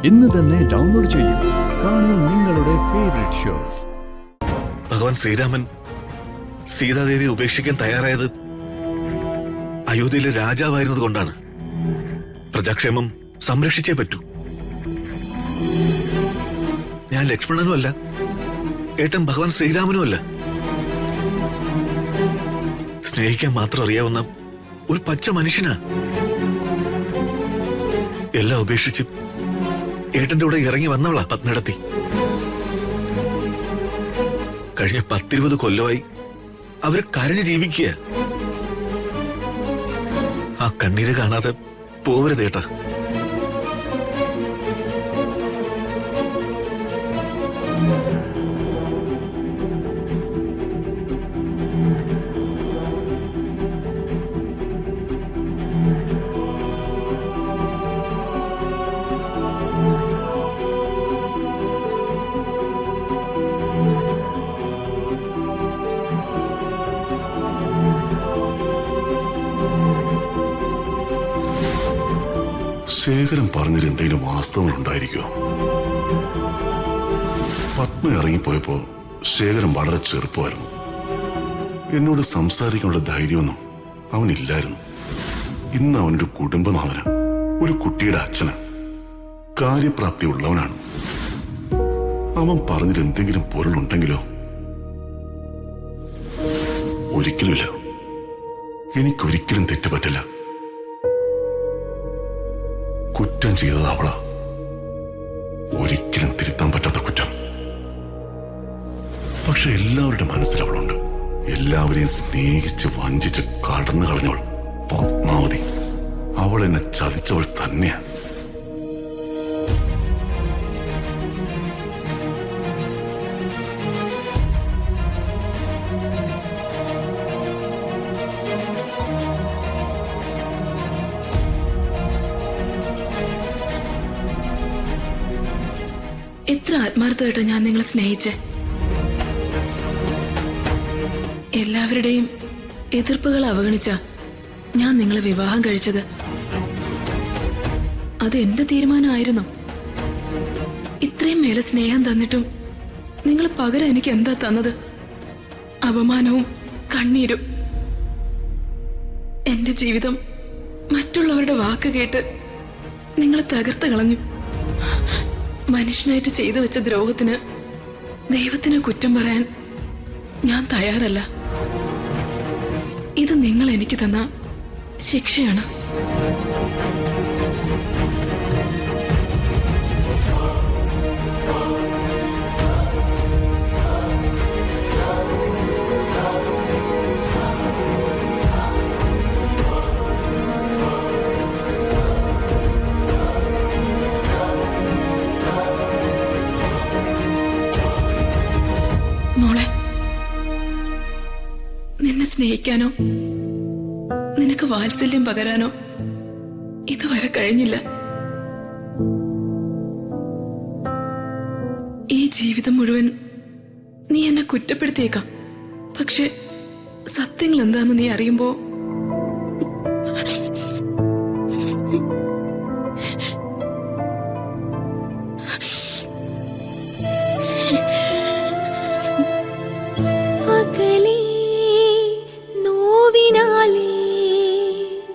ഇന്ന് തന്നെ ഡൗൺലോഡ് ചെയ്യൂ. കാണൂ നിങ്ങളുടെ ഫേവറേറ്റ് ഷോസ്. ഭഗവാൻ ശ്രീരാമൻ സീതാദേവി ഉപേക്ഷിക്കാൻ തയ്യാറായത് അയോധ്യയിലെ രാജാവായിരുന്നത് കൊണ്ടാണ്. പ്രജാക്ഷേമം സംരക്ഷിച്ചേ പറ്റൂ. ഞാൻ ലക്ഷ്മണനും അല്ല, ഏട്ടൻ ഭഗവാൻ ശ്രീരാമനും അല്ല. സ്നേഹിക്കാൻ മാത്രം അറിയാവുന്ന ഒരു പച്ച മനുഷ്യനാ. എല്ലാം ഉപേക്ഷിച്ച് ഏട്ടന്റെ കൂടെ ഇറങ്ങി വന്നവളാ പത്നിടത്തി. കഴിഞ്ഞ 10-20 കൊല്ലമായി അവര് കരഞ്ഞു ജീവിക്കുക. ആ കണ്ണീര് കാണാതെ പോവരുതേട്ടാ. ശേഖരൻ പറഞ്ഞതിൽ എന്തെങ്കിലും വാസ്തവങ്ങൾ ഉണ്ടായിരിക്കുമോ? പത്മ ഇറങ്ങിപ്പോയപ്പോ ശേഖരൻ വളരെ ചെറുപ്പമായിരുന്നു. എന്നോട് സംസാരിക്കാനുള്ള ധൈര്യമൊന്നും അവനില്ലായിരുന്നു. ഇന്ന് അവനൊരു കുടുംബനാഥന്, ഒരു കുട്ടിയുടെ അച്ഛന്, കാര്യപ്രാപ്തി ഉള്ളവനാണ്. അവൻ പറഞ്ഞതിൽ എന്തെങ്കിലും പൊരുളുണ്ടെങ്കിലോ? ഒരിക്കലുമില്ല. എനിക്കൊരിക്കലും തെറ്റുപറ്റില്ല. കുറ്റം ചെയ്തത് അവളാ, ഒരിക്കലും തിരുത്താൻ പറ്റാത്ത കുറ്റം. പക്ഷെ എല്ലാവരുടെ മനസ്സിൽ അവളുണ്ട്. എല്ലാവരെയും സ്നേഹിച്ച് വഞ്ചിച്ച് കടന്നു കളഞ്ഞവൾ പത്മാവതി. അവൾ എന്നെ ചതിച്ചവൾ തന്നെയാ. എത്ര ആത്മാർത്ഥമായിട്ട് ഞാൻ നിങ്ങളെ സ്നേഹിച്ചേ. എല്ലാവരുടെയും എതിർപ്പുകൾ അവഗണിച്ച ഞാൻ നിങ്ങളെ വിവാഹം കഴിച്ചത്. അത് എന്റെ തീരുമാനമായിരുന്നു. ഇത്രയും മേലെ സ്നേഹം തന്നിട്ടും നിങ്ങൾ പകരം എനിക്ക് എന്താ തന്നത്? അപമാനവും കണ്ണീരും. എന്റെ ജീവിതം മറ്റുള്ളവരുടെ വാക്ക് കേട്ട് നിങ്ങളെ തകർത്ത് കളഞ്ഞു. മനുഷ്യനായിട്ട് ചെയ്തു വെച്ച ദ്രോഹത്തിന് ദൈവത്തിന് കുറ്റം പറയാൻ ഞാൻ തയ്യാറല്ല. ഇത് നിങ്ങൾ എനിക്ക് തന്ന ശിക്ഷയാണ്. മോളെ, നിന്നെ സ്നേഹിക്കാനോ നിനക്ക് വാത്സല്യം പകരാനോ ഇതുവരെ കഴിഞ്ഞില്ല. ഈ ജീവിതം മുഴുവൻ നീ എന്നെ കുറ്റപ്പെടുത്തിയേക്കാം. പക്ഷെ സത്യങ്ങൾ എന്താണെന്ന് നീ അറിയുമ്പോ